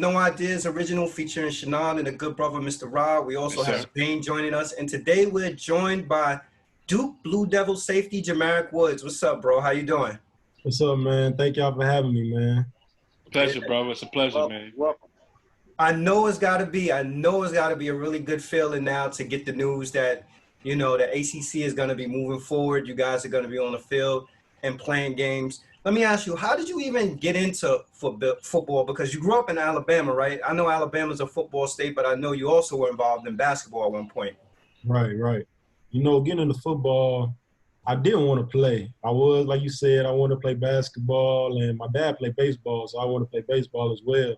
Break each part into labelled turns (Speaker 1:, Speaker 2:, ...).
Speaker 1: No Ideas Original featuring Shannon and the good brother, Mr. Rob. We also have Zane joining us. And today we're joined by Duke Blue Devil safety, Jamarick Woods. What's up, bro? How you doing?
Speaker 2: What's up, man? Thank y'all for having me, man.
Speaker 3: Pleasure, bro. It's a pleasure, man.
Speaker 1: Welcome. I know it's got to be a really good feeling now to get the news that, you know, the ACC is going to be moving forward. You guys are going to be on the field and playing games. Let me ask you, how did you even get into football? Because you grew up in Alabama, right? I know Alabama's a football state, but I know you also were involved in basketball at one point.
Speaker 2: Right. You know, getting into football, I didn't want to play. I was, like you said, I wanted to play basketball, and my dad played baseball, so I wanted to play baseball as well.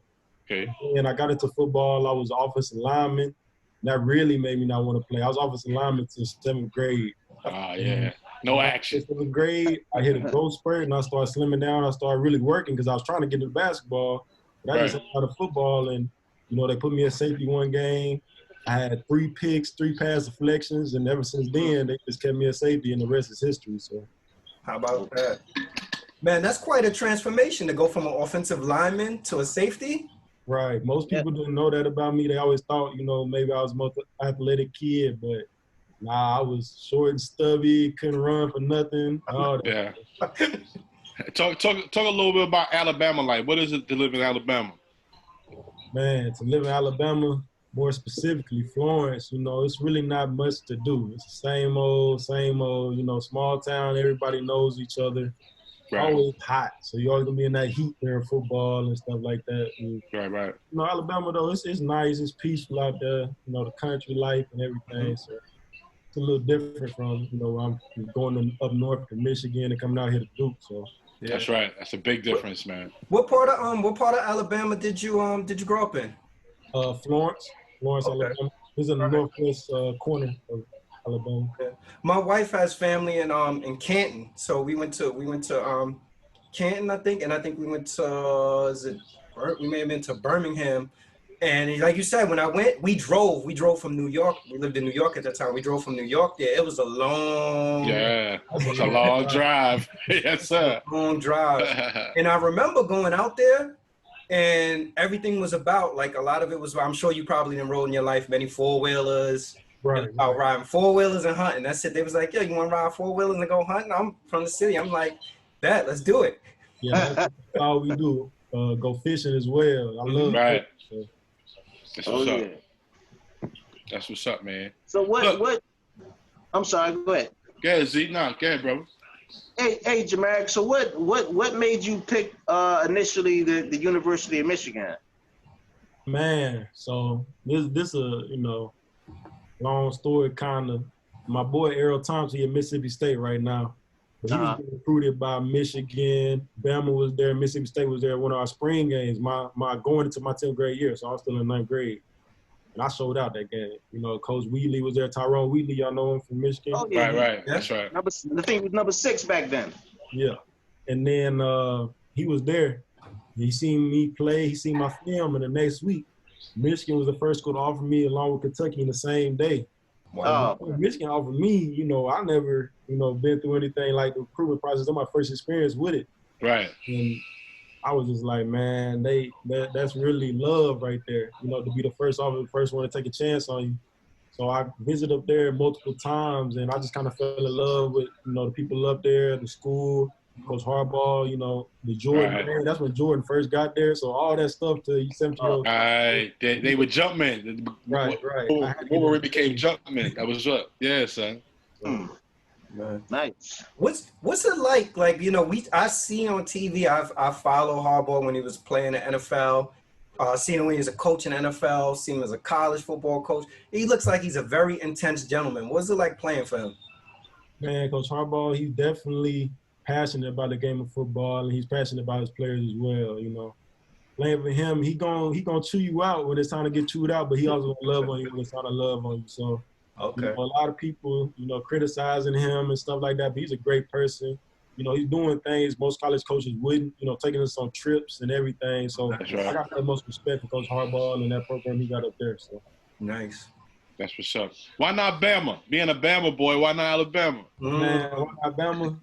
Speaker 3: Okay.
Speaker 2: And I got into football. I was offensive lineman. That really made me not want to play. I was offensive lineman since 7th grade.
Speaker 3: Yeah. No action.
Speaker 2: 7th grade, I hit a growth spurt, and I started slimming down. I started really working because I was trying to get into basketball. But I just got into football, and, you know, they put me at safety one game. I had 3 picks, 3 pass deflections, and ever since then, they just kept me at safety, and the rest is history. So,
Speaker 1: how about that? Man, that's quite a transformation to go from an offensive lineman to a safety.
Speaker 2: Right. Most people didn't know that about me. They always thought, you know, maybe I was a most athletic kid, but nah, I was short and stubby, couldn't run for nothing.
Speaker 3: Yeah. Talk a little bit about Alabama life. What is it to live in Alabama?
Speaker 2: Man, to live in Alabama, more specifically Florence, you know, it's really not much to do. It's the same old, you know, small town. Everybody knows each other.
Speaker 3: Right.
Speaker 2: Always hot, so you're always gonna be in that heat during football and stuff like that. And,
Speaker 3: right.
Speaker 2: You know, Alabama though, it's nice, it's peaceful out there. You know, the country life and everything. So it's a little different from, you know, I'm going up north to Michigan and coming out here to Duke. So
Speaker 3: yeah. That's right. That's a big difference, man.
Speaker 1: What part of Alabama did you grow up in?
Speaker 2: Florence, okay. Alabama. It's in the northwest corner of Alabama.
Speaker 1: Yeah. My wife has family in Canton, so we went to Canton, I think, and I think we went to we may have been to Birmingham, and like you said, when I went, we drove from New York. We lived in New York at that time. We drove from New York there. It was a long
Speaker 3: it's a long drive. Yes, sir.
Speaker 1: Long drive. And I remember going out there, and everything was about, like, a lot of it was, I'm sure you probably enrolled in your life many four-whelers.
Speaker 2: Right.
Speaker 1: About riding 4-wheelers and hunting. That's it. They was like, "Yo, you want to ride 4-wheelers and go hunting?" I'm from the city. I'm like, "Bet, let's do it."
Speaker 2: Yeah, that's all we do. Go fishing as well. I love
Speaker 3: it.
Speaker 2: So.
Speaker 3: That's what's up. Yeah. That's what's up, man.
Speaker 4: So what? I'm sorry. Go ahead.
Speaker 3: Go ahead, Z. No, go ahead, brother.
Speaker 4: Hey, Jamarick. So what made you pick initially the University of Michigan?
Speaker 2: Man, so this you know. Long story, kind of. My boy Errol Thompson, he at Mississippi State right now. But he was recruited by Michigan. Bama was there. Mississippi State was there. One of our spring games. My going into my 10th grade year, so I was still in 9th grade, and I showed out that game. You know, Coach Wheatley was there. Tyrone Wheatley, y'all know him from Michigan.
Speaker 4: Oh, yeah.
Speaker 3: Right. That's right.
Speaker 4: The thing was number 6 back then.
Speaker 2: Yeah, and then he was there. He seen me play. He seen my film, and the next week, Michigan was the first school to offer me, along with Kentucky, in the same day.
Speaker 1: Wow.
Speaker 2: Michigan offered me, you know, I never, you know, been through anything like the recruitment process. That's my first experience with it.
Speaker 3: Right.
Speaker 2: And I was just like, man, that's really love right there, you know, to be the first offer, the first one to take a chance on you. So I visited up there multiple times, and I just kind of fell in love with, you know, the people up there, the school, Coach Harbaugh, you know, the Jordan. Right. That's when Jordan first got there. So all that stuff to 17-year-old.
Speaker 3: Right. They were Jumpmen.
Speaker 2: Right.
Speaker 3: Before we became Jumpmen. That was up. Yeah, son.
Speaker 4: Nice.
Speaker 1: What's it like? Like, you know, I see on TV, I follow Harbaugh when he was playing the NFL. Seen him when he was a coach in the NFL, seen him as a college football coach. He looks like he's a very intense gentleman. What's it like playing for him?
Speaker 2: Man, Coach Harbaugh, he's definitely passionate about the game of football, and he's passionate about his players as well. You know, playing for him, he gonna chew you out when it's time to get chewed out, but he also gonna love on you when it's time to love on you. So, you know, a lot of people, you know, criticizing him and stuff like that, but he's a great person. You know, he's doing things most college coaches wouldn't. You know, taking us on trips and everything. So I got the most respect for Coach Harbaugh and that program he got up there. So
Speaker 1: nice.
Speaker 3: That's what's up. Why not Bama? Being a Bama boy, why not Alabama?
Speaker 2: Man, why not Bama?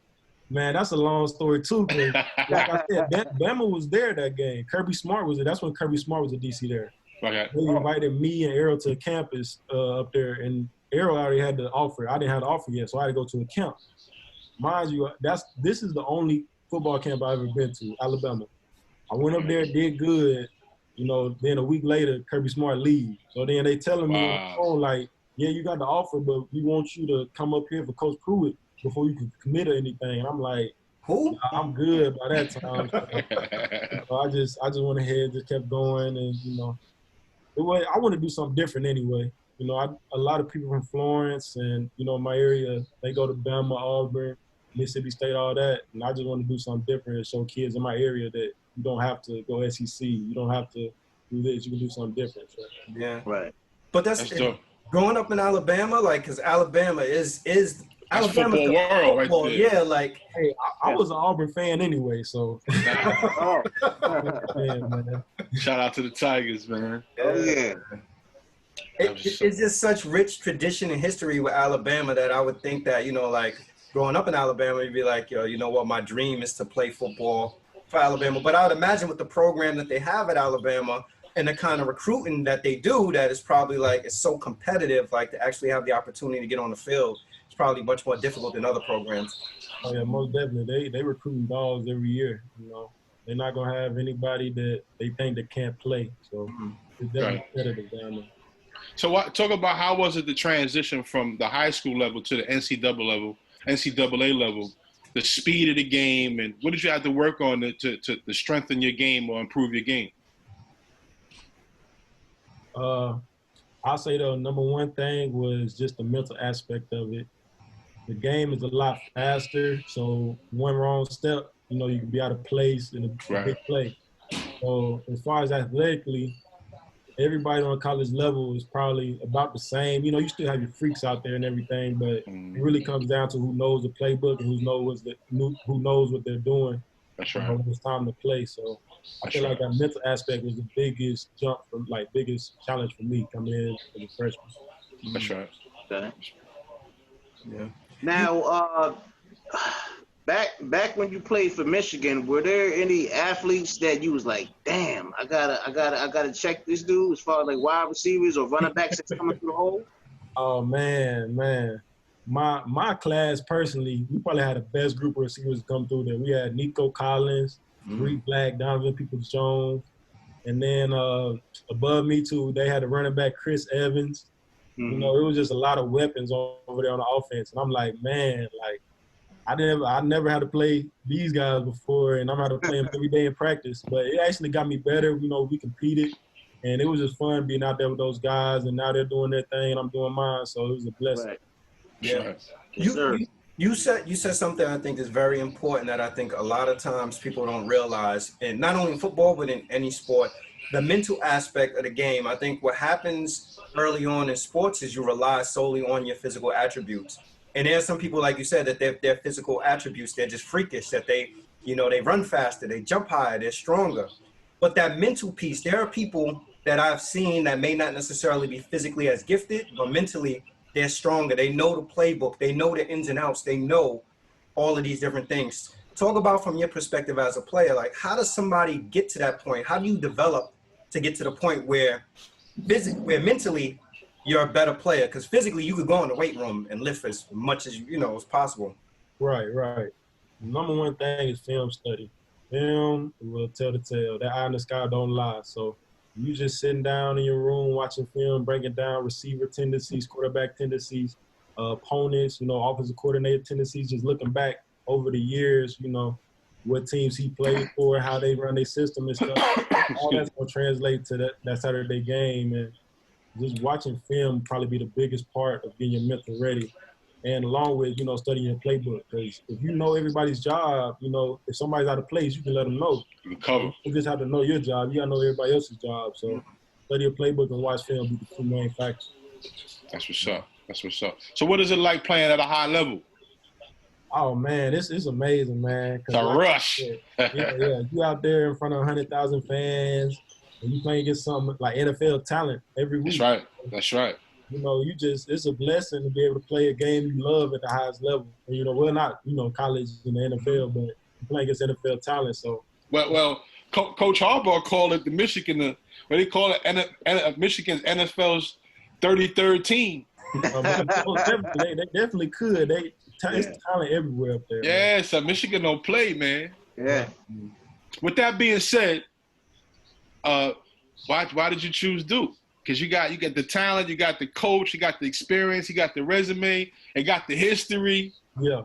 Speaker 2: Man, that's a long story too. Cause like I said, Bama was there that game. Kirby Smart was there. That's when Kirby Smart was a DC there.
Speaker 3: Okay.
Speaker 2: They invited me and Errol to campus up there, and Errol already had the offer. I didn't have the offer yet, so I had to go to a camp. Mind you, this is the only football camp I've ever been to, Alabama. I went up there, did good. You know, then a week later, Kirby Smart leaves. So then they telling me on the phone, like, yeah, you got the offer, but we want you to come up here for Coach Pruitt before you can commit or anything. And I'm like,
Speaker 1: who?
Speaker 2: I'm good by that time. So, I just went ahead, just kept going, and I want to do something different anyway. A lot of people from Florence and my area, they go to Bama, Auburn, Mississippi State, all that, and I just want to do something different and show kids in my area that you don't have to go SEC, you don't have to do this, you can do something different. So.
Speaker 1: Yeah,
Speaker 4: right.
Speaker 1: But that's growing up in Alabama, like, because Alabama is Alabama
Speaker 3: football world, right there.
Speaker 1: Yeah, like,
Speaker 2: hey, I was an Auburn fan anyway, so.
Speaker 4: Oh.
Speaker 2: Yeah, man.
Speaker 3: Shout out to the Tigers, man.
Speaker 4: Oh yeah.
Speaker 1: It's just such rich tradition and history with Alabama that I would think that, like, growing up in Alabama, you'd be like, yo, you know what, my dream is to play football for Alabama. But I would imagine with the program that they have at Alabama and the kind of recruiting that they do, that it's probably like, it's so competitive, like, to actually have the opportunity to get on the field, it's probably much more difficult than other programs.
Speaker 2: Oh yeah, most definitely. They recruiting dogs every year. They're not gonna have anybody that they think that can't play. So it's definitely competitive down there.
Speaker 3: So talk about how was it the transition from the high school level to the NCAA level, the speed of the game, and what did you have to work on to strengthen your game or improve your game?
Speaker 2: I'll say the number one thing was just the mental aspect of it. The game is a lot faster, so one wrong step, you can be out of place in a big play. So as far as athletically, everybody on a college level is probably about the same. You still have your freaks out there and everything, but it really comes down to who knows the playbook and who knows what they're doing.
Speaker 3: That's right.
Speaker 2: When it's time to play. So I feel like that mental aspect was the biggest biggest challenge for me coming in as a freshman.
Speaker 3: That's right.
Speaker 4: Okay.
Speaker 1: Yeah.
Speaker 4: Now, back when you played for Michigan, were there any athletes that you was like, damn, I gotta check this dude as far as like wide receivers or running backs that's coming through the hole?
Speaker 2: Oh man. My class personally, we probably had the best group of receivers come through there. We had Nico Collins, Reed Black, Donovan Peoples-Jones, and then above me too, they had a running back, Chris Evans. It was just a lot of weapons over there on the offense, and I'm like, man, like I never had to play these guys before, and I'm had to play them every day in practice. But it actually got me better. We competed, and it was just fun being out there with those guys. And now they're doing their thing, and I'm doing mine. So it was a blessing.
Speaker 4: Right.
Speaker 1: Yeah. You said something I think is very important that I think a lot of times people don't realize, and not only in football but in any sport, the mental aspect of the game. I think what happens early on in sports is you rely solely on your physical attributes. And there are some people, like you said, that their physical attributes, they're just freakish, that they run faster, they jump higher, they're stronger. But that mental piece, there are people that I've seen that may not necessarily be physically as gifted, but mentally they're stronger. They know the playbook, they know the ins and outs, they know all of these different things. Talk about from your perspective as a player, like how does somebody get to that point? How do you develop to get to the point where mentally you're a better player? Because physically you could go in the weight room and lift as much as as possible.
Speaker 2: Right. Number one thing is film study. Film will tell the tale. That eye in the sky don't lie. So you just sitting down in your room watching film, breaking down receiver tendencies, quarterback tendencies, opponents, offensive coordinator tendencies, just looking back over the years, what teams he played for, how they run their system and stuff. All that's going to translate to that Saturday game. And just watching film probably be the biggest part of getting your mental ready. And along with, studying your playbook. Because if you know everybody's job, if somebody's out of place, you can let them know.
Speaker 3: You can cover.
Speaker 2: You just have to know your job. You got to know everybody else's job. So study your playbook and watch film be the two main factors.
Speaker 3: That's what's up. So what is it like playing at a high level?
Speaker 2: Oh, man, it's amazing, man.
Speaker 3: It's a rush.
Speaker 2: Yeah. You out there in front of 100,000 fans, and you playing against something like NFL talent every week.
Speaker 3: That's right.
Speaker 2: you know, it's a blessing to be able to play a game you love at the highest level. And, you know, well, not, you know, college in the NFL, but playing against NFL talent. So,
Speaker 3: Coach Harbaugh called it the Michigan, what they call it, Michigan's NFL's 33rd team.
Speaker 2: they definitely could. It's talent everywhere up there.
Speaker 3: Yeah,
Speaker 2: man.
Speaker 3: so Michigan don't play, man.
Speaker 4: Yeah.
Speaker 3: With that being said, why did you choose Duke? Because you got the talent, you got the coach, you got the experience, you got the resume, and got the history.
Speaker 2: Yeah.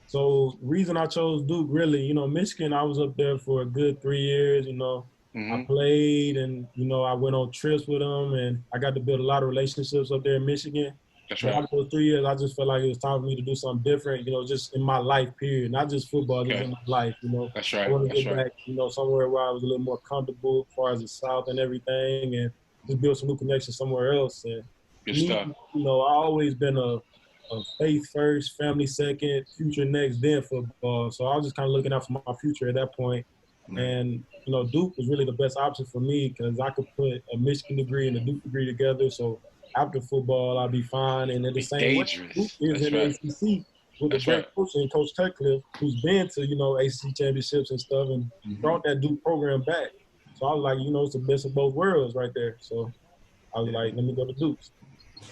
Speaker 2: So reason I chose Duke, really, you know, Michigan, I was up there for a good 3 years, you know. I played and, you know, I went on trips with them and I got to build a lot of relationships up there in Michigan.
Speaker 3: That's right.
Speaker 2: After those 3 years, I just felt like it was time for me to do something different, you know, just in my life, period. Not just football, just in my life, you know.
Speaker 3: That's right.
Speaker 2: I want to get back, you know, somewhere where I was a little more comfortable as far as the South and everything and just build some new connections somewhere else. And
Speaker 3: Good stuff.
Speaker 2: You know, I always been a faith first, family second, future next, then football. So I was just kind of looking out for my future at that point. And, you know, Duke was really the best option for me because I could put a Michigan degree and a Duke degree together. So after football, I'll be fine. And at the same way, Duke is in the ACC with a great coach and Coach Cutcliffe, who's been to, you know, ACC championships and stuff and brought that Duke program back. So I was like, you know, it's the best of both worlds right there. So I was like, let me go to Duke.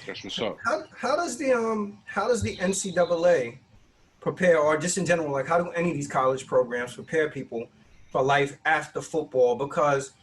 Speaker 3: That's what's up.
Speaker 1: How does the NCAA prepare, or just in general, like how do any of these college programs prepare people for life after football? Because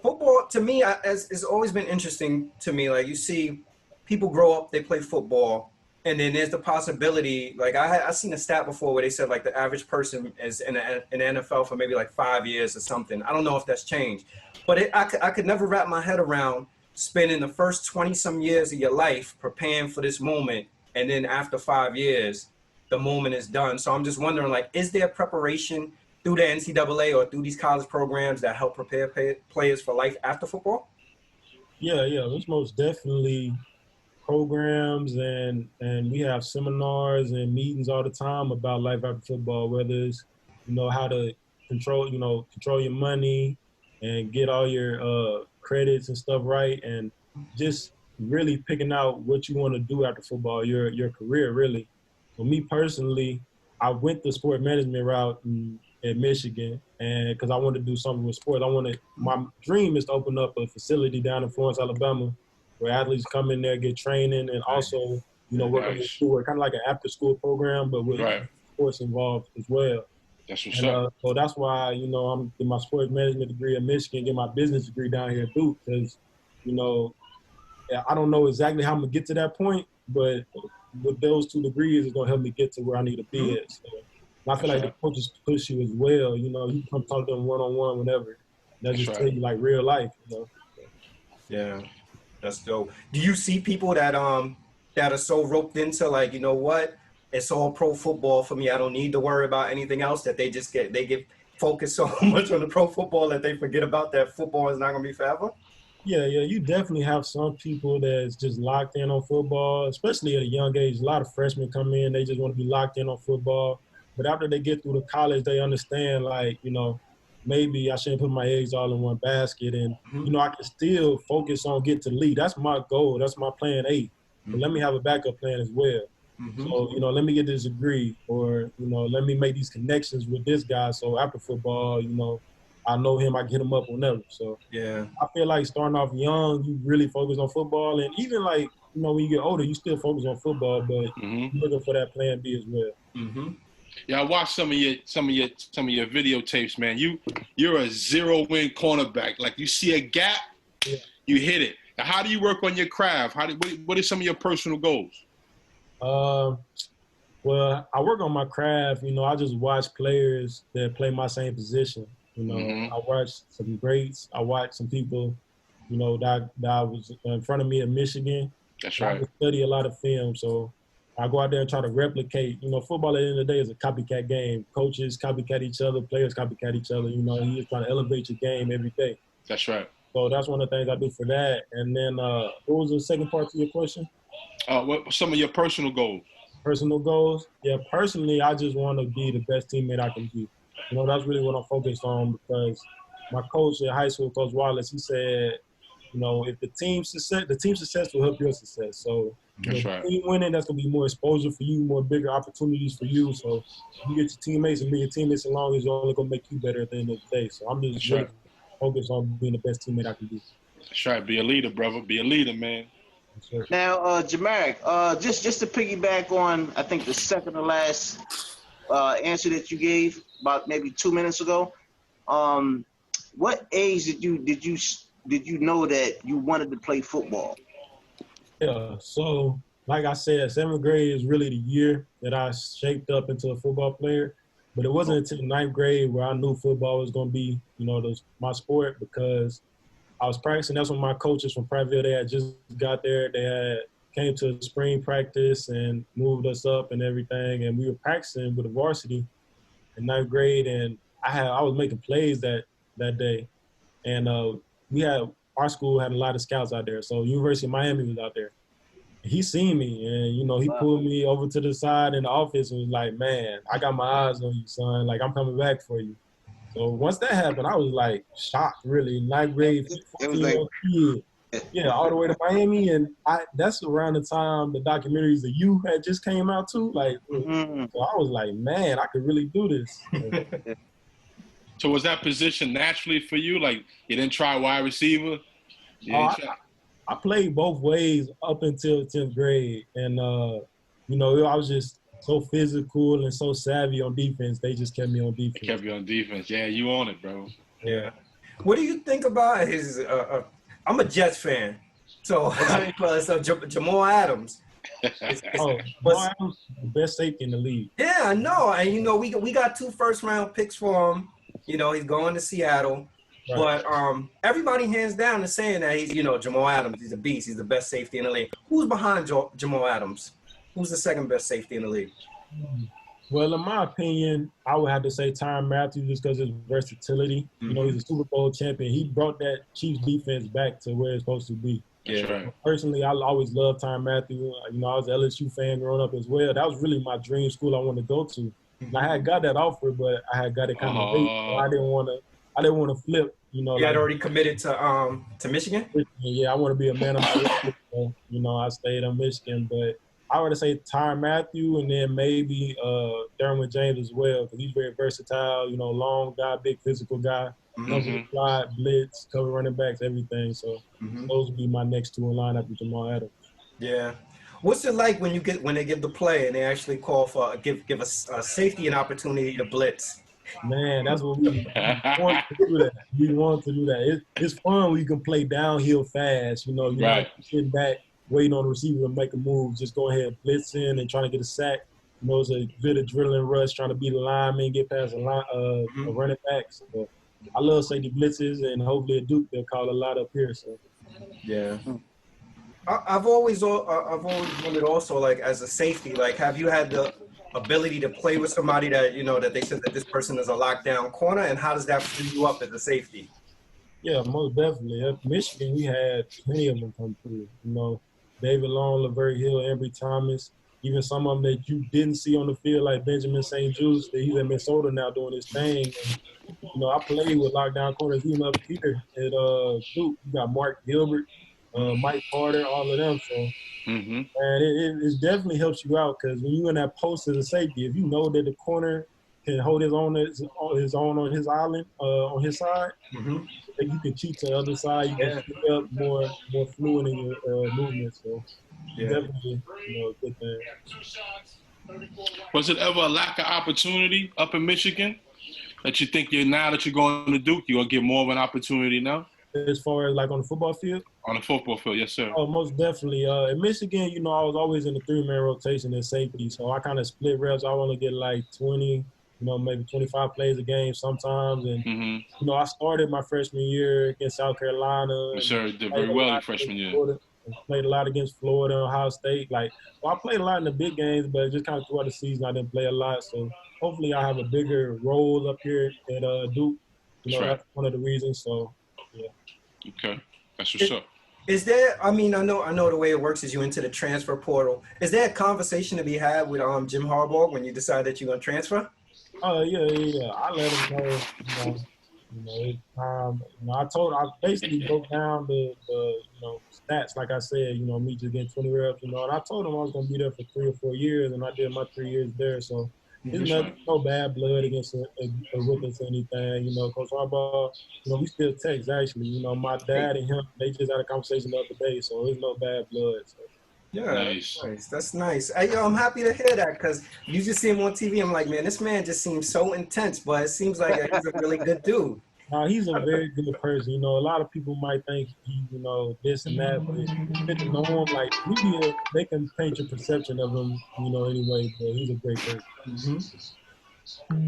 Speaker 1: football, to me, has always been interesting to me. Like you see people grow up, they play football, and then there's the possibility, like I seen a stat before where they said like the average person is in the NFL for maybe like 5 years or something. I don't know if that's changed, but I could never wrap my head around spending the first 20 some years of your life preparing for this moment. And then after 5 years, the moment is done. So I'm just wondering, like, is there preparation through the NCAA or through these college programs that help prepare players for life after football?
Speaker 2: Yeah. There's most definitely programs and we have seminars and meetings all the time about life after football, whether it's, you know, how to control your money and get all your credits and stuff right, and just really picking out what you want to do after football, your career, really. For me personally, I went the sport management route at Michigan, and because I wanted to do something with sports. My dream is to open up a facility down in Florence, Alabama, where athletes come in there, get training, and also, you know, work on their schoolwork, kind of like an after-school program, but with sports involved as well.
Speaker 3: That's what's up.
Speaker 2: So that's why, you know, I'm getting my sports management degree at Michigan, get my business degree down here at Duke, because, you know, I don't know exactly how I'm going to get to that point, but with those 2 degrees, it's going to help me get to where I need to be at. So, and I feel like the coaches push you as well. You know, you come talk to them one-on-one whenever. They'll just tell you, like, real life, you know.
Speaker 1: Yeah, that's dope. Do you see people that are so roped into, like, you know what, it's all pro football for me, I don't need to worry about anything else, that they get focused so much on the pro football that they forget about that football is not going to be forever?
Speaker 2: Yeah, you definitely have some people that's just locked in on football, especially at a young age. A lot of freshmen come in, they just want to be locked in on football. But after they get through the college, they understand, like, you know, maybe I shouldn't put my eggs all in one basket. And, you know, I can still focus on getting to the league. That's my goal. That's my plan A. But let me have a backup plan as well. So, you know, let me get this degree, or, you know, let me make these connections with this guy. So after football, you know, I know him, I can hit him up whenever. So
Speaker 1: yeah,
Speaker 2: I feel like starting off young, you really focus on football. And even like, you know, when you get older, you still focus on football, but you're looking for that plan B as well.
Speaker 3: Yeah, I watched some of your videotapes, man. You're a zero-win cornerback. Like, you see a gap, you hit it. Now, how do you work on your craft? What are some of your personal goals?
Speaker 2: Well, I work on my craft. You know, I just watch players that play my same position. You know, I watch some greats. I watch some people, you know, that was in front of me at Michigan.
Speaker 3: That's right.
Speaker 2: I study a lot of film, so I go out there and try to replicate. You know, football at the end of the day is a copycat game. Coaches copycat each other, players copycat each other. You know, you're just trying to elevate your game every day.
Speaker 3: That's right.
Speaker 2: So that's one of the things I do for that. And then what was the second part to your question?
Speaker 3: What some of your personal goals?
Speaker 2: Personal goals? Yeah, personally, I just want to be the best teammate I can be. You know, that's really what I'm focused on, because my coach at high school, Coach Wallace, he said, you know, if the team success will help your success. So, you
Speaker 3: That's
Speaker 2: know,
Speaker 3: right.
Speaker 2: team winning, that's gonna be more exposure for you, more bigger opportunities for you. So, you get your teammates and bring your teammates along, it's only gonna make you better at the end of the day. So, I'm just
Speaker 3: That's
Speaker 2: really
Speaker 3: right.
Speaker 2: focused on being the best teammate I can be.
Speaker 3: That's right. Be a leader, brother. Be a leader, man.
Speaker 2: Yes, sir.
Speaker 4: Now, Jamaric, just to piggyback on, I think the second to last answer that you gave about maybe 2 minutes ago. What age did you know that you wanted to play football?
Speaker 2: Yeah, so like I said, 7th grade is really the year that I shaped up into a football player. But it wasn't until 9th grade where I knew football was going to be, you know, my sport, because I was practicing. That's when my coaches from Prattville, they had just got there. They had came to spring practice and moved us up and everything. And we were practicing with the varsity in 9th grade. And I was making plays that day. And our school had a lot of scouts out there. So University of Miami was out there. He seen me, and you know, he pulled me over to the side in the office and was like, "Man, I got my eyes on you, son. Like, I'm coming back for you." So once that happened, I was like shocked, really. 9th grade,
Speaker 4: It was like
Speaker 2: 14-year-old kid, yeah, all the way to Miami, and that's around the time the documentaries of You had just came out too. Like, so I was like, man, I could really do this.
Speaker 3: So was that position naturally for you? Like you didn't try wide receiver?
Speaker 2: I played both ways up until 10th grade. And, you know, I was just so physical and so savvy on defense. They just kept me on defense.
Speaker 3: They kept you on defense. Yeah, you on it, bro.
Speaker 1: Yeah. What do you think about his I'm a Jets fan. So, Jamal Adams.
Speaker 2: Jamal Adams, the best safety in the league.
Speaker 1: Yeah, I know. And, you know, we got 2 first-round picks for him. You know, he's going to Seattle. Right. But everybody hands down is saying that he's, you know, Jamal Adams, he's a beast. He's the best safety in the league. Who's behind Jamal Adams? Who's the second best safety in the league?
Speaker 2: Well, in my opinion, I would have to say Tyrann Mathieu, just because of his versatility. You know, he's a Super Bowl champion. He brought that Chiefs defense back to where it's supposed to be.
Speaker 3: Yeah. Right.
Speaker 2: Personally, I always loved Tyrann Mathieu. You know, I was an LSU fan growing up as well. That was really my dream school I wanted to go to. And I had got that offer, but I had got it kind of late. So I didn't want to flip. You know,
Speaker 1: you had already committed to Michigan?
Speaker 2: Yeah, I want to be a man of my word. So, you know, I stayed in Michigan, but I would say Tyrann Mathieu, and then maybe Derwin James as well, because he's very versatile. You know, long guy, big physical guy, slide, blitz, cover running backs, everything. So those would be my next 2 in line after Jamal Adams.
Speaker 1: Yeah. What's it like when they give the play and they actually call for give a safety an opportunity to blitz?
Speaker 2: Man, that's what we want to do. That we want to do that. It's fun when you can play downhill fast. You know, you're not sitting back waiting on the receiver to make a move. Just go ahead, blitz in and trying to get a sack. You know, it's a bit of drilling rush, trying to beat a lineman, get past a running back. So I love safety blitzes, and hopefully at Duke they'll call a lot up here. So
Speaker 1: yeah. I've always wondered also, like, as a safety, like, have you had the ability to play with somebody that, you know, that they said that this person is a lockdown corner, and how does that free you up as a safety?
Speaker 2: Yeah, most definitely. At Michigan, we had plenty of them come through. You know, David Long, Laverne Hill, Ambry Thomas, even some of them that you didn't see on the field, like Benjamin St. Juice, that he's in Minnesota now doing his thing. And, you know, I played with lockdown corners even up here at Duke. You got Mark Gilbert, Mike Carter, all of them. So, and it definitely helps you out, because when you're in that post as a safety, if you know that the corner can hold his own on his island, on his side, that you can cheat to the other side, you can pick up more fluid in your movement. So, definitely, you know, a good thing.
Speaker 3: Was it ever a lack of opportunity up in Michigan that you think now that you're going to Duke, you're going to get more of an opportunity now?
Speaker 2: As far as like on the football field?
Speaker 3: On the football field, yes, sir.
Speaker 2: Oh, most definitely. In Michigan, you know, I was always in the 3-man rotation as safety, so I kind of split reps. I want to get like 20, you know, maybe 25 plays a game sometimes. And, you know, I started my freshman year against South Carolina.
Speaker 3: Yes, sir. Did very well in freshman year.
Speaker 2: Played a lot against Florida, Ohio State. Like, well, I played a lot in the big games, but just kind of throughout the season, I didn't play a lot. So hopefully I have a bigger role up here at Duke. You know, that's one of the reasons. So, yeah.
Speaker 3: Okay, that's what's up.
Speaker 1: Is there? I mean, I know the way it works is you into the transfer portal. Is there a conversation to be had with Jim Harbaugh when you decide that you're gonna transfer?
Speaker 2: Yeah. I let him know. You know, I basically broke down the stats, like I said, me just getting 20 reps, and I told him I was going to be there for 3 or 4 years, and I did my 3 years there. So there's no bad blood against with us or anything. Coach Harbaugh, we still text, actually. My dad and him, they just had a conversation the other day, so there's no bad blood. So.
Speaker 1: Yeah,
Speaker 3: Nice.
Speaker 1: That's nice. Hey, yo, I'm happy to hear that because you just see him on TV. I'm like, man, this man just seems so intense, but it seems like he's a really good dude.
Speaker 2: He's a very good person. A lot of people might think he, this and that, but get to know him, like media, they can paint your perception of him, anyway. But he's a great person.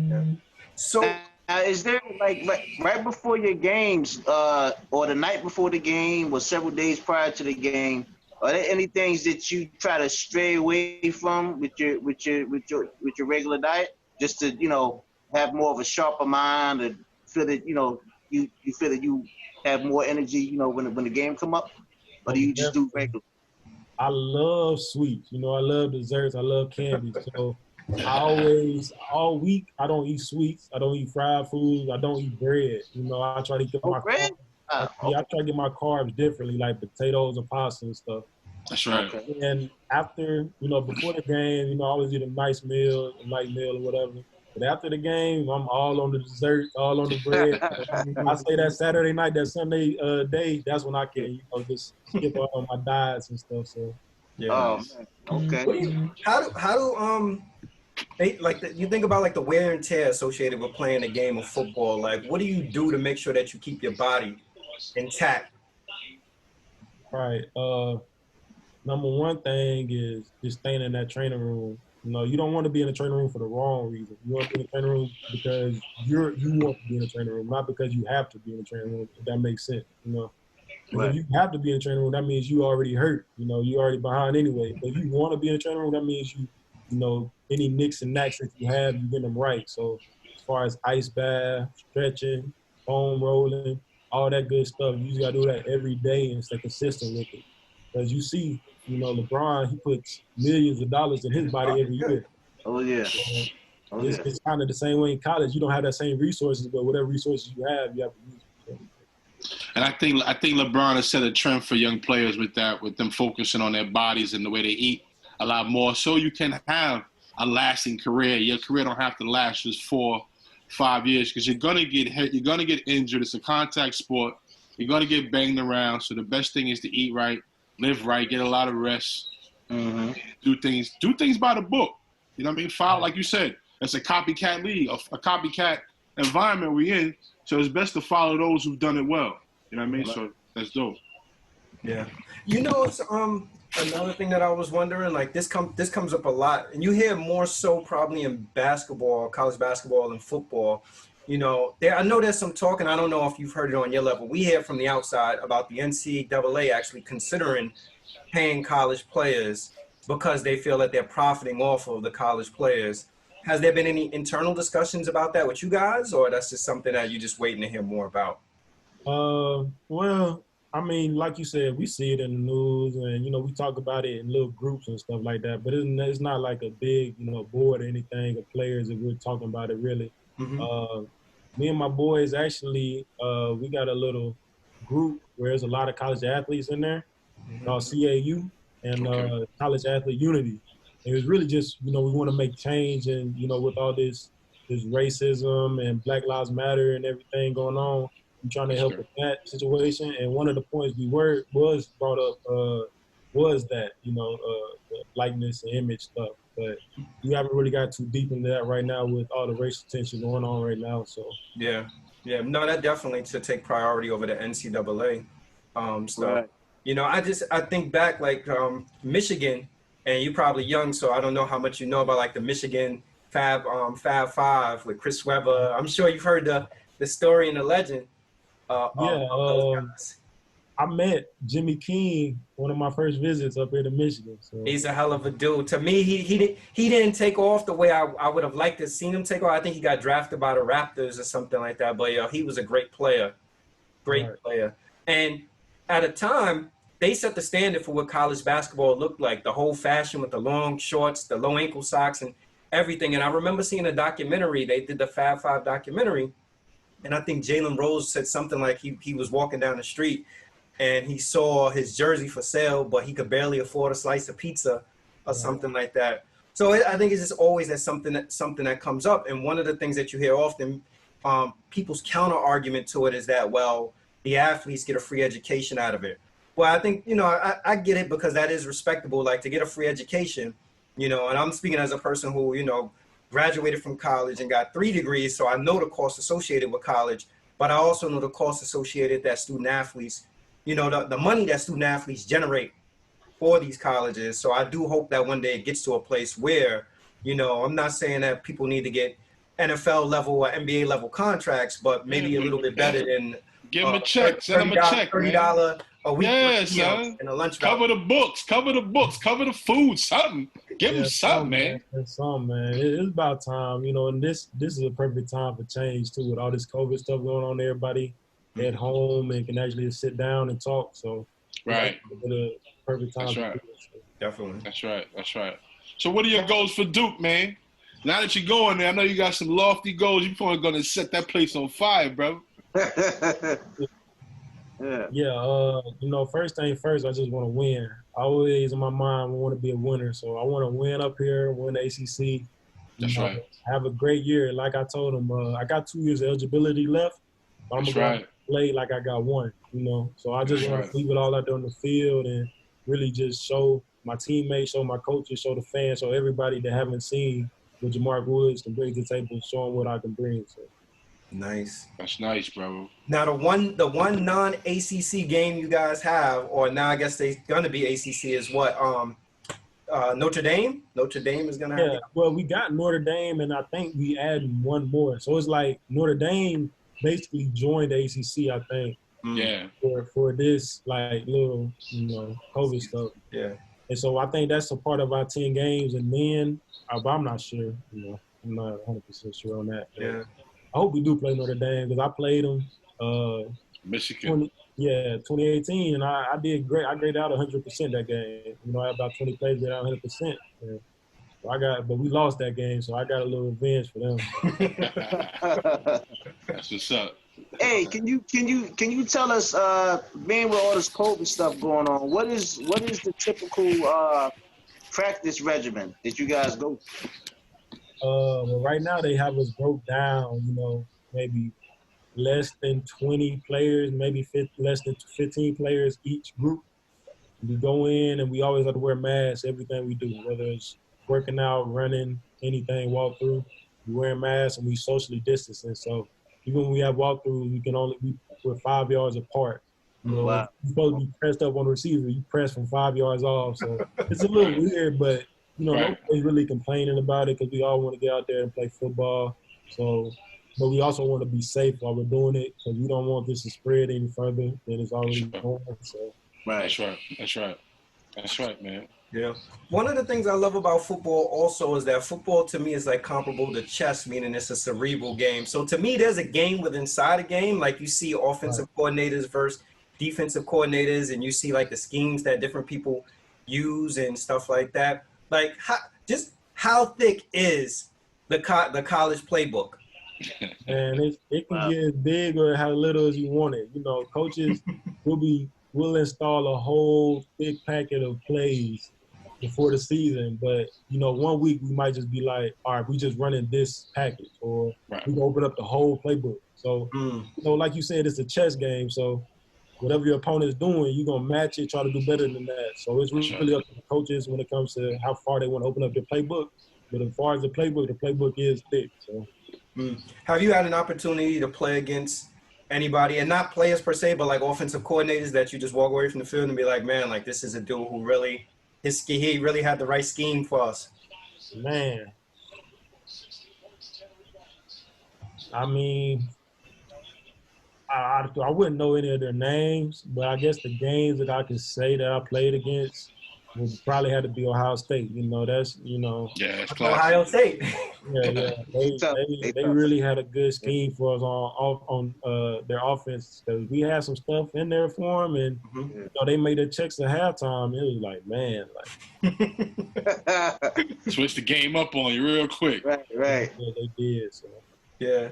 Speaker 1: Yeah. So,
Speaker 4: is there like right before your games, or the night before the game, or several days prior to the game? Are there any things that you try to stray away from with your regular diet, just to have more of a sharper mind and feel that you feel that you have more energy when the game come up, or do you just do regular?
Speaker 2: I love sweets. I love desserts. I love candy. So all week I don't eat sweets. I don't eat fried foods. I don't eat bread. I try to get my
Speaker 4: bread.
Speaker 2: I try to get my carbs differently, like potatoes and pasta and stuff.
Speaker 3: That's right.
Speaker 2: And after, before the game, I always eat a nice meal, a light meal or whatever. But after the game, I'm all on the dessert, all on the bread. I say that Saturday night, that Sunday day, that's when I can, just skip on my diets and stuff. So
Speaker 1: yeah.
Speaker 4: Okay.
Speaker 1: How do you think about like the wear and tear associated with playing a game of football? Like, what do you do to make sure that you keep your body intact?
Speaker 2: Right. Number one thing is just staying in that training room. You don't want to be in the training room for the wrong reason. You want to be in the training room because you want to be in the training room, not because you have to be in the training room, if that makes sense. Right. If you have to be in the training room, that means you already hurt. You already behind anyway. But if you want to be in the training room, that means any nicks and knacks that you have, you get them right. So as far as ice bath, stretching, foam rolling, all that good stuff, you just got to do that every day and stay consistent with it. Because you see, LeBron, he puts millions of dollars in his body every year.
Speaker 4: Oh, yeah.
Speaker 2: It's kind of the same way in college. You don't have that same resources, but whatever resources you have to use it.
Speaker 3: And I think LeBron has set a trend for young players with them focusing on their bodies and the way they eat a lot more, so you can have a lasting career. Your career don't have to last just 4-5 years because you're gonna get hurt, you're gonna get injured. It's a contact sport. You're gonna get banged around. So the best thing is to eat right, live right, get a lot of rest, do things by the book. You know what I mean? Follow, like you said, it's a copycat league, a copycat environment we're in. So it's best to follow those who've done it well. You know what I mean? So that's dope.
Speaker 1: Yeah. It's another thing that I was wondering, like this comes up a lot, and you hear more so probably in basketball, college basketball, and football. I know there's some talk, and I don't know if you've heard it on your level. We hear from the outside about the NCAA actually considering paying college players because they feel that they're profiting off of the college players. Has there been any internal discussions about that with you guys, or that's just something that you're just waiting to hear more about?
Speaker 2: Well, I mean, like you said, we see it in the news, and we talk about it in little groups and stuff like that. But it's not like a big, board or anything of players that we're talking about it really. Mm-hmm. Me and my boys actually, we got a little group where there's a lot of college athletes in there, called CAU and College Athlete Unity. And it was really just, we want to make change, and with all this racism and Black Lives Matter and everything going on. I'm trying to help with that situation, and one of the points was brought up was that the likeness and image stuff, but we haven't really got too deep into that right now with all the racial tension going on right now. So
Speaker 1: no, that definitely should take priority over the NCAA stuff. Right. I think back like Michigan, and you're probably young, so I don't know how much you know about like the Michigan Fab Five with Chris Webber. I'm sure you've heard the story and the legend.
Speaker 2: I met Jimmy King one of my first visits up here to Michigan. So.
Speaker 1: He's a hell of a dude. To me, he didn't take off the way I would have liked to have seen him take off. I think he got drafted by the Raptors or something like that. But he was a great player, player. And at a time, they set the standard for what college basketball looked like. The whole fashion with the long shorts, the low ankle socks, and everything. And I remember seeing a documentary. They did the Fab Five documentary. And I think Jalen Rose said something like he was walking down the street and he saw his jersey for sale, but he could barely afford a slice of pizza or something like that. So I think it's just always that something that comes up. And one of the things that you hear often, people's counter argument to it is that, well, the athletes get a free education out of it. Well, I think, I get it because that is respectable, like to get a free education, and I'm speaking as a person who, graduated from college and got 3 degrees. So I know the cost associated with college, but I also know the cost associated that student athletes, the money that student athletes generate for these colleges. So I do hope that one day it gets to a place where, I'm not saying that people need to get NFL level or NBA level contracts, but maybe a little bit better than
Speaker 3: give them a check, send them a check,
Speaker 1: $30 a week,
Speaker 3: son.
Speaker 1: And a lunch
Speaker 3: cover the books, cover the food, something. Give them something, man.
Speaker 2: Something, man. It's about time, and this is a perfect time for change too, with all this COVID stuff going on. Everybody at home and can actually sit down and talk. So,
Speaker 3: right,
Speaker 2: it's a perfect time.
Speaker 3: That's right.
Speaker 1: Definitely.
Speaker 3: That's right. So, what are your goals for Duke, man? Now that you're going there, I know you got some lofty goals. You're probably going to set that place on fire, bro.
Speaker 2: First thing first, I just want to win. Always in my mind, I want to be a winner. So I want to win up here, win the ACC.
Speaker 3: That's right.
Speaker 2: Have a great year. Like I told them, I got 2 years of eligibility left. But I'm going to play like I got 1, So I just want to leave it all out there on the field and really just show my teammates, show my coaches, show the fans, show everybody that haven't seen what Jamark Woods can bring to the table, show them what I can bring. So.
Speaker 1: Nice.
Speaker 3: That's nice, bro.
Speaker 1: Now the one non-ACC game you guys have, or now I guess they're gonna be ACC, is what? Notre Dame. Notre Dame is gonna have.
Speaker 2: Yeah. Well, we got Notre Dame, and I think we added 1 more. So it's like Notre Dame basically joined the ACC, I think.
Speaker 3: Yeah.
Speaker 2: For this like little COVID stuff.
Speaker 1: Yeah.
Speaker 2: And so I think that's a part of our 10 games, and then I'm not sure. I'm not 100% sure on that.
Speaker 1: Yeah.
Speaker 2: I hope we do play Notre Dame because I played them.
Speaker 3: Michigan.
Speaker 2: 2018, and I did great. I graded out 100% that game. I had about 20 plays, graded out 100%. But we lost that game, so I got a little revenge for them.
Speaker 3: That's what's up.
Speaker 4: Hey, can you tell us, being with all this COVID stuff going on, what is the typical practice regimen that you guys go through?
Speaker 2: Well, right now they have us broke down, maybe less than 20 players, maybe less than 15 players each group. We go in and we always have to wear masks, everything we do, whether it's working out, running, anything, walk through, we wear masks and we socially distancing. So even when we have walkthroughs, we're 5 yards apart.
Speaker 4: Wow.
Speaker 2: You're supposed to be pressed up on the receiver. You press from 5 yards off. So it's a little weird, but nobody's really complaining about it because we all want to get out there and play football. So, but we also want to be safe while we're doing it because we don't want this to spread any further than it's already going. So.
Speaker 3: Right. That's right, man.
Speaker 1: Yeah. One of the things I love about football also is that football to me is like comparable to chess, meaning it's a cerebral game. So to me, there's a game within inside a game. Like you see offensive coordinators versus defensive coordinators, and you see like the schemes that different people use and stuff like that. Like how thick is the college playbook?
Speaker 2: And it can get as big or how little as you want it. Coaches will install a whole thick packet of plays before the season, but 1 week we might just be like, all right, we just running this package, or we can open up the whole playbook. So like you said, it's a chess game. So whatever your opponent's doing, you're gonna match it, try to do better than that. So it's really up to the coaches when it comes to how far they want to open up their playbook. But as far as the playbook is thick. So
Speaker 1: have you had an opportunity to play against anybody, and not players per se, but like offensive coordinators that you just walk away from the field and be like, man, like this is a dude who really, he really had the right scheme for us?
Speaker 2: Man, I mean, I wouldn't know any of their names, but I guess the games that I could say that I played against would probably have to be Ohio State. That's
Speaker 3: it's
Speaker 1: Ohio State.
Speaker 2: Yeah. They really had a good scheme for us on their offense because we had some stuff in there for them, and they made their checks at halftime. It was like, man,
Speaker 3: switch the game up on you real quick.
Speaker 4: Right.
Speaker 2: Yeah, they did. So.
Speaker 1: Yeah.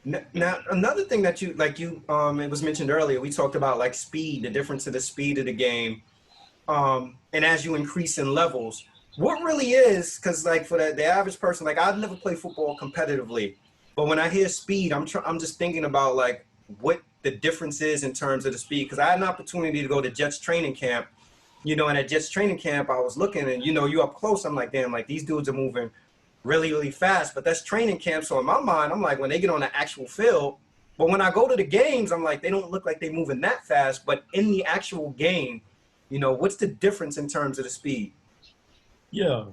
Speaker 1: Now, another thing that it was mentioned earlier, we talked about like speed, the difference of the speed of the game. And as you increase in levels, what really is, because like for the average person, like I've never played football competitively, but when I hear speed, I'm just thinking about like what the difference is in terms of the speed. Because I had an opportunity to go to Jets training camp, and at Jets training camp, I was looking and, you up close, I'm like, damn, like these dudes are moving really, really fast, but that's training camp. So in my mind, I'm like, when they get on the actual field, but when I go to the games, I'm like, they don't look like they're moving that fast, but in the actual game, what's the difference in terms of the speed?
Speaker 2: Yeah,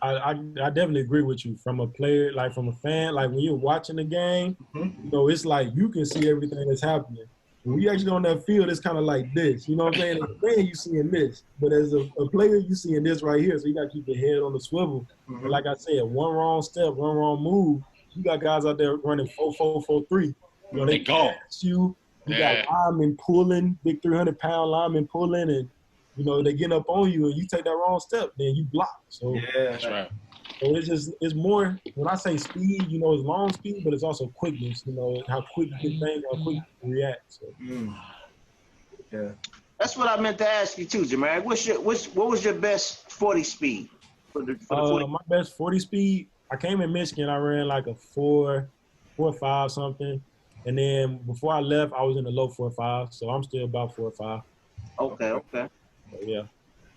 Speaker 2: I definitely agree with you. From a player, like from a fan, like when you're watching the game,
Speaker 1: Mm-hmm.
Speaker 2: it's like you can see everything that's happening. When you actually on that field, it's kind of like this. You know what I'm saying? As a fan, you seeing this, but as a player, you seeing this right here. So you got to keep your head on the swivel.
Speaker 1: Mm-hmm.
Speaker 2: And like I said, one wrong step, one wrong move, you got guys out there running 4-4-4-3. They
Speaker 3: go.
Speaker 2: pass you. You got linemen pulling, big 300-pound linemen pulling, and they getting up on you, and you take that wrong step, then you block. So
Speaker 1: yeah,
Speaker 3: that's right.
Speaker 2: So it's more, when I say speed, it's long speed, but it's also quickness. How quick you can think, how quick you can react. So.
Speaker 1: Yeah.
Speaker 4: That's what I meant to ask you too, Jermaine. What was your best 40 speed for the 40?
Speaker 2: My best 40 speed, I came in Michigan, I ran like a 4.5 something. And then before I left, I was in the low 4.5. So I'm still about 4.5.
Speaker 4: Okay.
Speaker 2: So, yeah.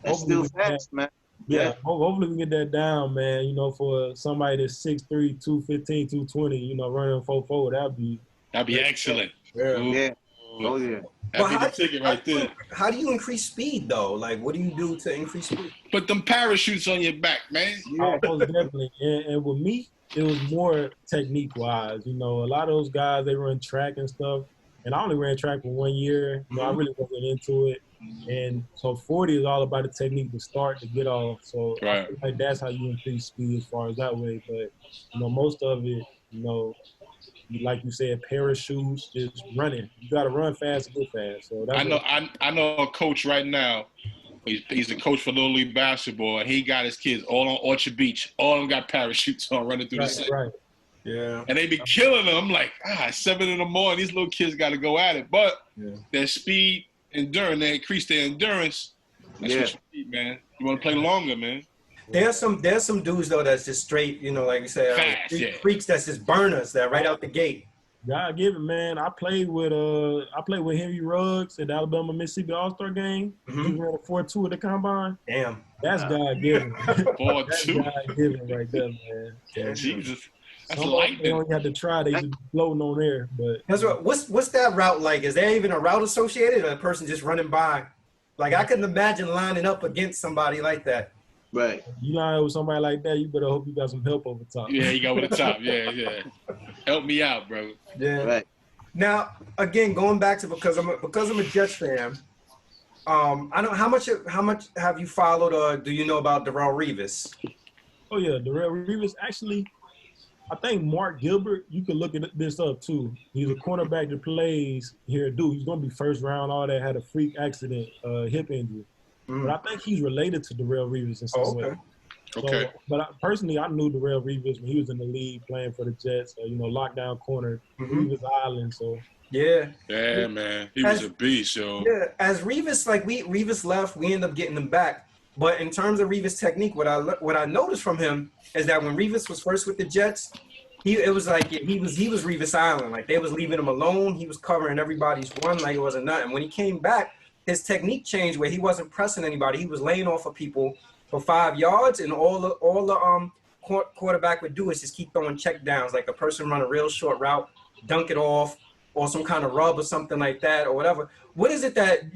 Speaker 4: That's
Speaker 2: hopefully
Speaker 4: still fast, man.
Speaker 2: Yeah, hopefully we can get that down, man. For somebody that's 6'3", 215, 220, running 4.4,
Speaker 3: that'd be excellent.
Speaker 4: Yeah. Oh yeah.
Speaker 3: That'd be the ticket right there.
Speaker 1: How do you increase speed though? Like, what do you do to increase speed?
Speaker 3: Put them parachutes on your back, man.
Speaker 2: Yeah. Most definitely. And with me, it was more technique wise. A lot of those guys, they run track and stuff. And I only ran track for 1 year. I really wasn't into it. And so 40 is all about the technique to start, to get off. So I feel like that's how you increase speed as far as that way. But, most of it, like you said, parachutes, just running. You got to run fast to get fast. So that's
Speaker 3: I know a coach right now. He's a coach for Little League basketball, and he got his kids all on Orchard Beach. All of them got parachutes on running through the city.
Speaker 2: Right.
Speaker 1: Yeah.
Speaker 3: And they be killing them. I'm like, 7 in the morning, these little kids got to go at it. But their speed, endurance, they increase their endurance. That's what you need, man. You want to play longer, man.
Speaker 1: There's some dudes though that's just straight, like you said,
Speaker 3: fast,
Speaker 1: freaks that's just burners that right out the gate.
Speaker 2: God given, man. I played with Henry Ruggs at the Alabama Mississippi All-Star game.
Speaker 1: Mm-hmm.
Speaker 2: He ran a 4.2 at the combine.
Speaker 1: Damn.
Speaker 2: That's God given.
Speaker 3: 4.2.
Speaker 2: That's God given right there, man.
Speaker 1: Yeah,
Speaker 3: Jesus. That's
Speaker 2: they don't have to try. They just floating on air. But
Speaker 1: that's what. What's that route like? Is there even a route associated, or a person just running by? Like I couldn't imagine lining up against somebody like that.
Speaker 4: Right.
Speaker 2: You line up with somebody like that, you better hope you got some help over top.
Speaker 3: Yeah, you got over the top. Yeah. Help me out, bro.
Speaker 1: Yeah.
Speaker 4: Right.
Speaker 1: Now, again, going back to because I'm a Jets fan. I know how much have you followed, or do you know about Darrelle Revis?
Speaker 2: Oh yeah, Darrelle Revis. Actually, I think Mark Gilbert. You can look at this up too. He's a cornerback that plays here at Duke. He's gonna be first round. All that, had a freak accident, hip injury. But I think he's related to Darrelle Revis in some way.
Speaker 3: Okay.
Speaker 2: So, but personally, I knew Darrelle Revis when he was in the league playing for the Jets. Lockdown corner, Revis Island. So
Speaker 3: yeah, man, he was a beast, yo.
Speaker 1: Yeah, as Revis, Revis left, we ended up getting him back. But in terms of Revis' technique, what I noticed from him is that when Revis was first with the Jets, he was Revis Island. Like they was leaving him alone. He was covering everybody's run like it wasn't nothing. When he came back, his technique changed where he wasn't pressing anybody. He was laying off of people for 5 yards, and all the quarterback would do is just keep throwing check downs, like a person run a real short route, dunk it off, or some kind of rub or something like that, or whatever. What is it that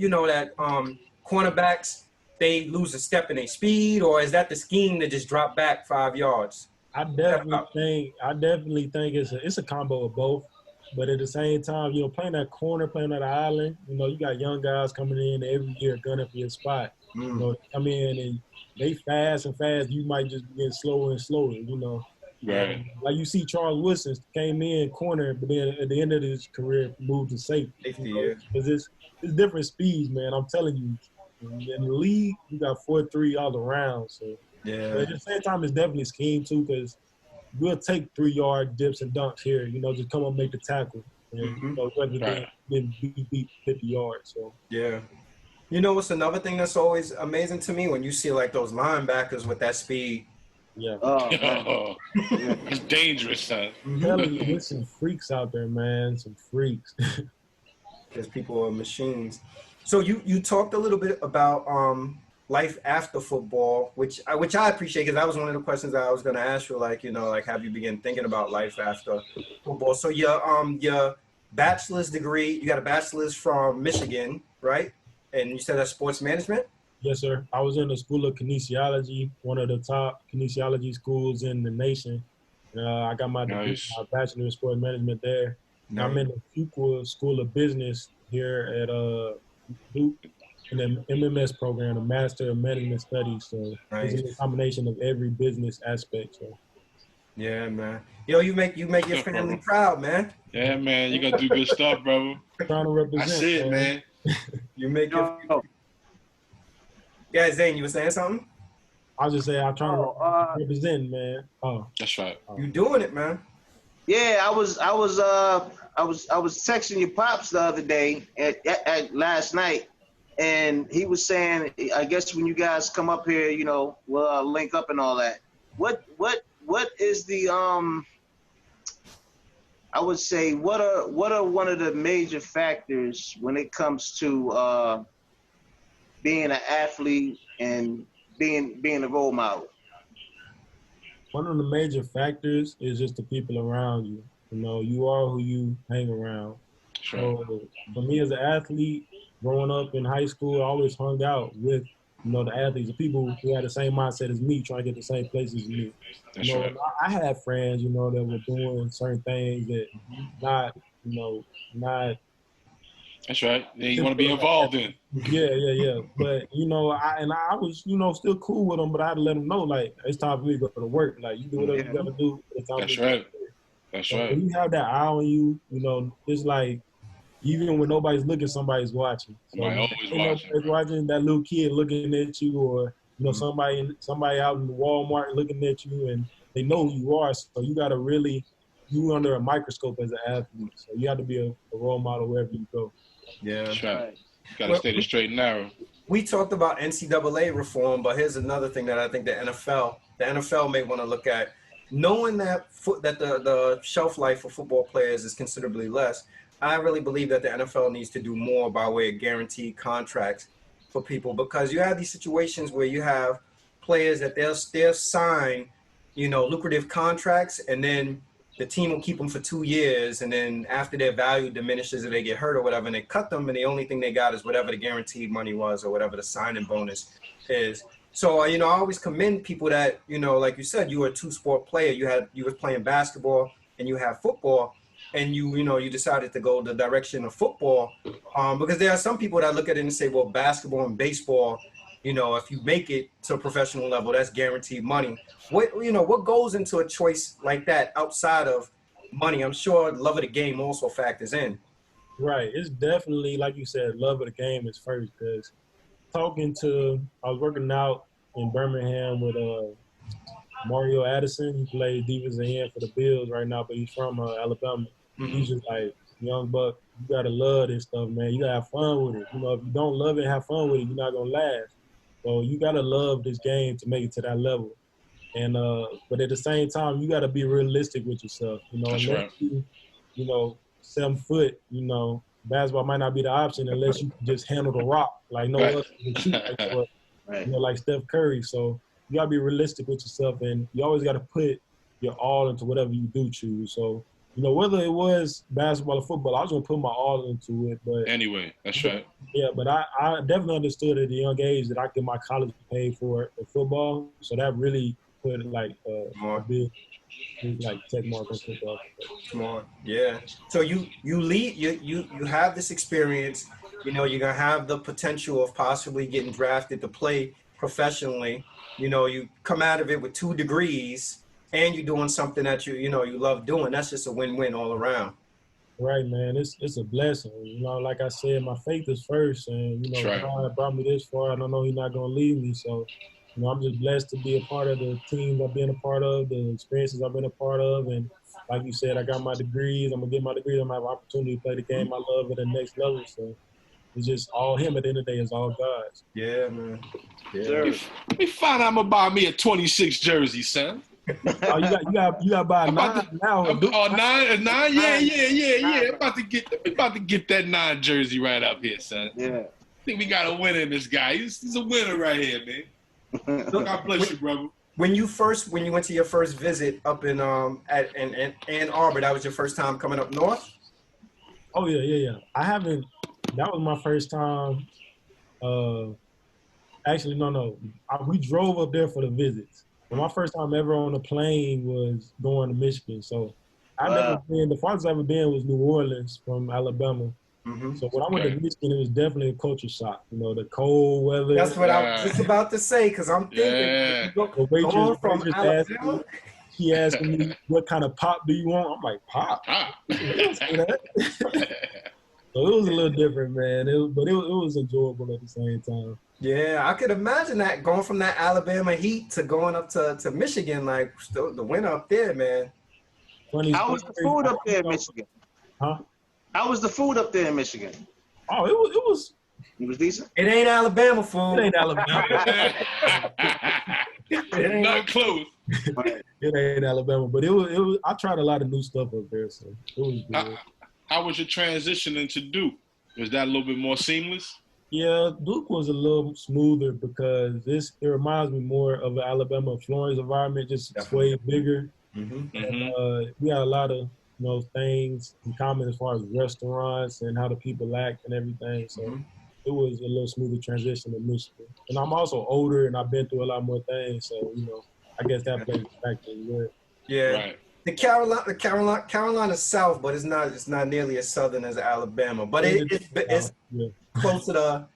Speaker 1: cornerbacks, they lose a step in their speed, or is that the scheme to just drop back 5 yards?
Speaker 2: I definitely think it's a combo of both. But at the same time, playing that corner, playing that island, you got young guys coming in every year gunning for your spot. Come in and they fast and fast. You might just get slower and slower,
Speaker 3: Right.
Speaker 2: Like you see Charles Woodson came in corner, but then at the end of his career moved to safety. Because it's different speeds, man. I'm telling you. In the league, you got 4.3 all around. So
Speaker 1: yeah.
Speaker 2: but at the same time, it's definitely scheme too, because we'll take 3-yard dips and dunks here. You know, just come up, make the tackle, and you know, rather than beat 50 yards. So
Speaker 1: yeah. You know what's another thing that's always amazing to me when you see like those linebackers with that speed.
Speaker 2: yeah,
Speaker 4: Oh, man.
Speaker 3: Oh, it's dangerous, son.
Speaker 2: I'm telling you, there's some freaks out there, man. Some freaks.
Speaker 1: Because people are machines. So you talked a little bit about life after football, which I appreciate because that was one of the questions that I was going to ask you. Like, you know, like have you begun thinking about life after football? So your bachelor's degree, you got a bachelor's from Michigan, right? And you said that's sports management.
Speaker 2: Yes, sir. I was in the School of Kinesiology, one of the top kinesiology schools in the nation. I got my degree,
Speaker 3: Nice.
Speaker 2: my bachelor in sports management there. And I'm in the Fuqua School of Business here at Duke in the MMS program, the Master of Management Studies. So it's a combination of every business aspect. So.
Speaker 1: Yeah, man. Yo, you make your family proud, man.
Speaker 3: Yeah, man. You gonna do good stuff, brother.
Speaker 2: Trying to represent.
Speaker 3: I see it, man.
Speaker 1: You make your. Yeah, Zane, you were saying something?
Speaker 2: I was just saying I'm trying to represent, man. Oh,
Speaker 3: that's right.
Speaker 1: You doing it, man.
Speaker 4: Yeah, I was texting your pops the other day at last night, and he was saying, I guess when you guys come up here, you know, we'll link up and all that. What is the I would say what are one of the major factors when it comes to being an athlete and being a role model?
Speaker 2: One of the major factors is just the people around you. You know, you are who you hang around.
Speaker 3: Sure.
Speaker 2: So for me as an athlete, growing up in high school, I always hung out with, you know, the athletes, the people who had the same mindset as me, trying to get the same places as me.
Speaker 3: That's
Speaker 2: you know,
Speaker 3: right.
Speaker 2: I had friends, you know, that were doing certain things that not.
Speaker 3: That's right. Yeah, you want to be involved in.
Speaker 2: Yeah. But, you know, I was, you know, still cool with them, but I had to let them know, like, it's time for me to go to work. Like, you do whatever you got to do. It's time
Speaker 3: That's
Speaker 2: for me
Speaker 3: right.
Speaker 2: to go.
Speaker 3: That's
Speaker 2: So
Speaker 3: right.
Speaker 2: when you have that eye on you, you know, it's like, even when nobody's looking, somebody's watching. So
Speaker 3: Always watching.
Speaker 2: Nobody's watching, that little kid looking at you, or, you know, somebody out in Walmart looking at you, and they know who you are. So you got to really, you under a microscope as an athlete. So you have to be a role model wherever you go.
Speaker 1: Yeah.
Speaker 3: That's right. Got to stay the straight and narrow.
Speaker 1: We talked about NCAA reform, but here's another thing that I think the NFL may want to look at. Knowing that the shelf life for football players is considerably less, I really believe that the NFL needs to do more by way of guaranteed contracts for people, because you have these situations where you have players that they'll sign, you know, lucrative contracts, and then the team will keep them for 2 years, and then after their value diminishes or they get hurt or whatever, and they cut them, and the only thing they got is whatever the guaranteed money was or whatever the signing bonus is. So, you know, I always commend people that, you know, like you said, you were a two-sport player. You was playing basketball and you have football, and you decided to go the direction of football, because there are some people that look at it and say, well, basketball and baseball, you know, if you make it to a professional level, that's guaranteed money. What goes into a choice like that outside of money? I'm sure love of the game also factors in.
Speaker 2: Right. It's definitely, like you said, love of the game is first, because I was working out in Birmingham with Mario Addison. He plays defensive end for the Bills right now, but he's from Alabama.
Speaker 1: Mm-hmm.
Speaker 2: He's just like, young buck, you gotta love this stuff, man. You gotta have fun with it. You know, if you don't love it and have fun with it, you're not gonna last. So you gotta love this game to make it to that level. And but at the same time, you gotta be realistic with yourself. You know,
Speaker 3: That's right.
Speaker 2: you know, 7 foot, you know, basketball might not be the option unless you can just handle the rock like no other can shoot you know, like Steph Curry. So you gotta be realistic with yourself, and you always gotta put your all into whatever you do choose. So, you know, whether it was basketball or football, I was gonna put my all into it. But
Speaker 3: anyway, that's right.
Speaker 2: Yeah, but I definitely understood at a young age that I get my college paid for football. So that really put like a big like check mark on football.
Speaker 1: Smart, yeah. So you have this experience. You know, you're gonna have the potential of possibly getting drafted to play professionally. You know, you come out of it with 2 degrees, and you're doing something that you love doing. That's just a win-win all around.
Speaker 2: Right, man. It's a blessing. You know, like I said, my faith is first, and you know,
Speaker 3: right.
Speaker 2: God brought me this far. I don't know He's not gonna leave me. So, You know, I'm just blessed to be a part of the teams I've been a part of, the experiences I've been a part of, and like you said, I got my degrees. I'm gonna get my degrees. I'm gonna have an opportunity to play the game I love at the next level. So it's just all him at the end of the day. It's all God's.
Speaker 1: Yeah, man. Yeah.
Speaker 4: Sure.
Speaker 3: Let me find out I'm gonna buy me a 26 jersey, son.
Speaker 2: Oh, you got to buy
Speaker 3: I'm about
Speaker 2: 9 now.
Speaker 3: Oh, nine? Yeah. I'm about to get that 9 jersey right up here, son.
Speaker 4: Yeah.
Speaker 3: I think we got a winner in this guy. He's a winner right here, man. God bless you, brother.
Speaker 1: When you went to your first visit up in Ann Arbor, that was your first time coming up north?
Speaker 2: Oh yeah. That was my first time. Actually, no. We drove up there for the visits. But my first time ever on a plane was going to Michigan. So I never been. The farthest I ever been was New Orleans from Alabama.
Speaker 1: Mm-hmm.
Speaker 2: So when I went to Michigan, it was definitely a culture shock. You know, the cold weather.
Speaker 1: That's what I was just about to say, because I'm thinking,
Speaker 2: The waitress she asked me, what kind of pop do you want? I'm like, pop?
Speaker 3: Pop.
Speaker 2: So it was a little different, man. But it was enjoyable at the same time.
Speaker 1: Yeah, I could imagine that, going from that Alabama heat to going up to Michigan, like the winter up there, man.
Speaker 4: How was the food up there in Michigan?
Speaker 2: Huh?
Speaker 4: How was the food up there in Michigan?
Speaker 2: Oh, it was
Speaker 4: decent.
Speaker 1: It ain't Alabama food.
Speaker 2: It ain't Alabama.
Speaker 3: Not close.
Speaker 2: It ain't Alabama, but it was. I tried a lot of new stuff up there, so it was good.
Speaker 3: How was your transition into Duke? Was that a little bit more seamless?
Speaker 2: Yeah, Duke was a little smoother because it reminds me more of an Alabama Florence environment, just way bigger.
Speaker 1: Mm-hmm.
Speaker 2: And, we had a lot of things in common as far as restaurants and how the people act and everything. So it was a little smoother transition to Michigan. And I'm also older and I've been through a lot more things, so I guess that plays a factor as well.
Speaker 1: Yeah.
Speaker 3: Right.
Speaker 1: The Carolina South, but it's not nearly as southern as Alabama. But it's close to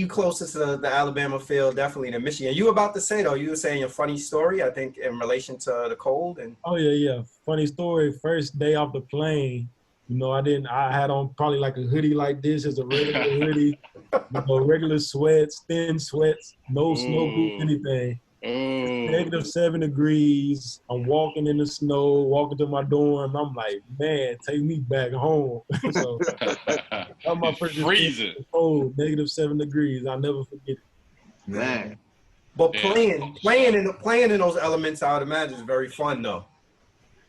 Speaker 1: closer to the Alabama field, definitely, than Michigan. You were about to say, though, you were saying a funny story, I think, in relation to the cold. And
Speaker 2: oh yeah. Funny story. First day off the plane, I had on probably like a hoodie like this, as a regular hoodie, regular sweats, thin sweats, no snow boot, anything. -7 degrees. I'm walking in the snow, walking to my dorm. I'm like, man, take me back home. So that was my first
Speaker 3: freezing.
Speaker 2: Cold, -7 degrees. I'll never forget it.
Speaker 1: Man. But playing in those elements, I would imagine, is very fun, though.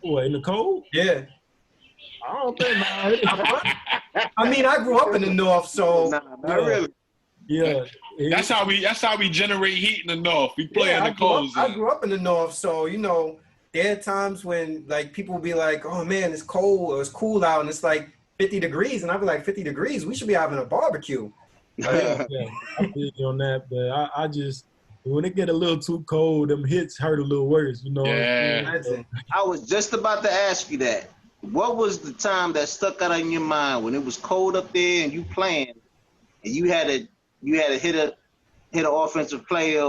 Speaker 2: What, in the cold?
Speaker 1: Yeah.
Speaker 2: I don't think.
Speaker 1: I mean, I grew up in the North, so
Speaker 4: not really.
Speaker 2: Yeah.
Speaker 3: That's how we generate heat in the North. We play in the cold zone.
Speaker 1: I grew up in the North, so there are times when like people will be like, "Oh man, it's cold or it's cool out," and it's like 50 degrees, and I'll be like, 50 degrees? We should be having a barbecue.
Speaker 2: Yeah, I feel you on that, but I just, when it get a little too cold, them hits hurt a little worse,
Speaker 3: Yeah.
Speaker 4: I was just about to ask you that. What was the time that stuck out in your mind when it was cold up there and you playing, and you had to hit an offensive player,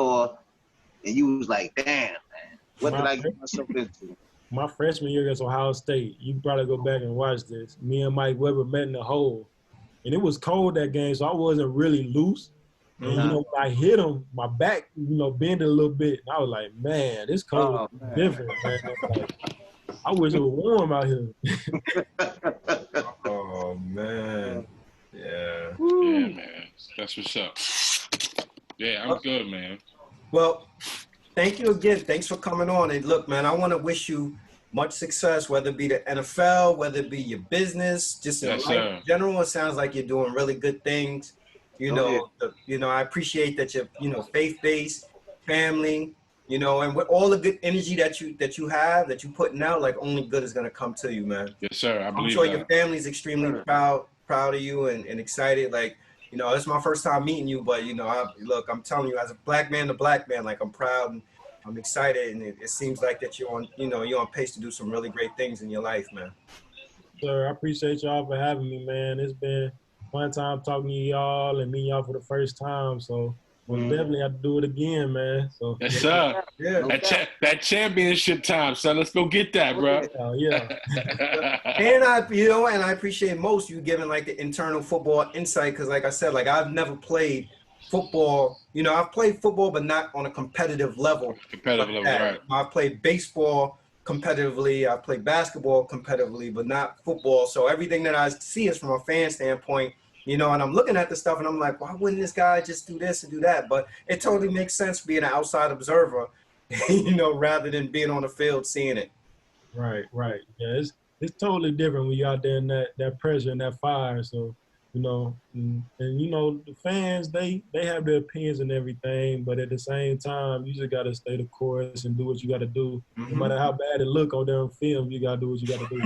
Speaker 4: and you was like, damn, man, what did I get myself into?
Speaker 2: My freshman year against Ohio State, you can probably go back and watch this. Me and Mike Weber met in the hole, and it was cold that game, so I wasn't really loose. And, when I hit him, my back, bended a little bit. And I was like, man, this cold is different, man. Like, I wish it was warm out here.
Speaker 1: Oh, man. Yeah.
Speaker 3: Yeah, man. That's what's up. Yeah, I'm good, man.
Speaker 1: Well, thank you again. Thanks for coming on. And look, man, I want to wish you much success, whether it be the NFL, whether it be your business, just in life in general. It sounds like you're doing really good things. I appreciate that you're, faith-based, family, and with all the good energy that you have, that you're putting out, like only good is gonna come to you, man.
Speaker 3: Yes, sir. I believe
Speaker 1: I'm sure
Speaker 3: that.
Speaker 1: your family's extremely proud of you and excited. Like, it's my first time meeting you, but I'm telling you, as a black man to black man, like I'm proud and I'm excited, and it seems like that you're on pace to do some really great things in your life, man.
Speaker 2: Sir, I appreciate y'all for having me, man. It's been one time talking to y'all and meeting y'all for the first time, so we'll definitely have to do it again, man. So
Speaker 3: yes, sir.
Speaker 1: Yeah.
Speaker 3: That championship time, son. Let's go get that, bro.
Speaker 2: Yeah.
Speaker 1: And I appreciate most you giving like the internal football insight, because like I said, like I've never played football. You know, I've played football, but not on a competitive level.
Speaker 3: Competitive level, right?
Speaker 1: I've played baseball competitively. I've played basketball competitively, but not football. So everything that I see is from a fan standpoint, you know, and I'm looking at the stuff and I'm like, why wouldn't this guy just do this and do that? But it totally makes sense being an outside observer, you know, rather than being on the field seeing it.
Speaker 2: Right. Yeah, it's totally different when you're out there in that pressure and that fire. So, you know, and you know, the fans, they have their opinions and everything, but at the same time, you just gotta stay the course and do what you gotta do. No matter how bad it look on them film, you gotta do what you gotta do.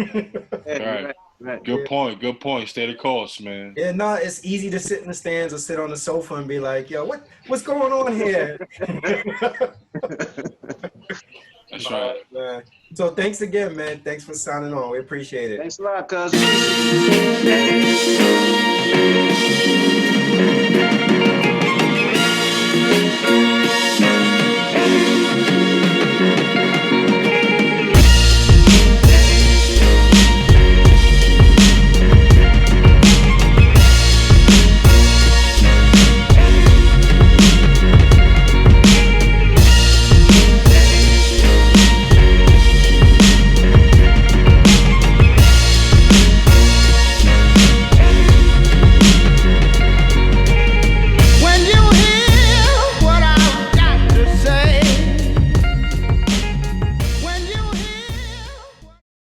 Speaker 4: Right.
Speaker 3: Good point. Stay the course, man.
Speaker 1: Yeah, no, it's easy to sit in the stands or sit on the sofa and be like, yo, what's going on here?
Speaker 3: That's right.
Speaker 1: Man. So thanks again, man. Thanks for signing on. We appreciate it.
Speaker 4: Thanks a lot, cuz.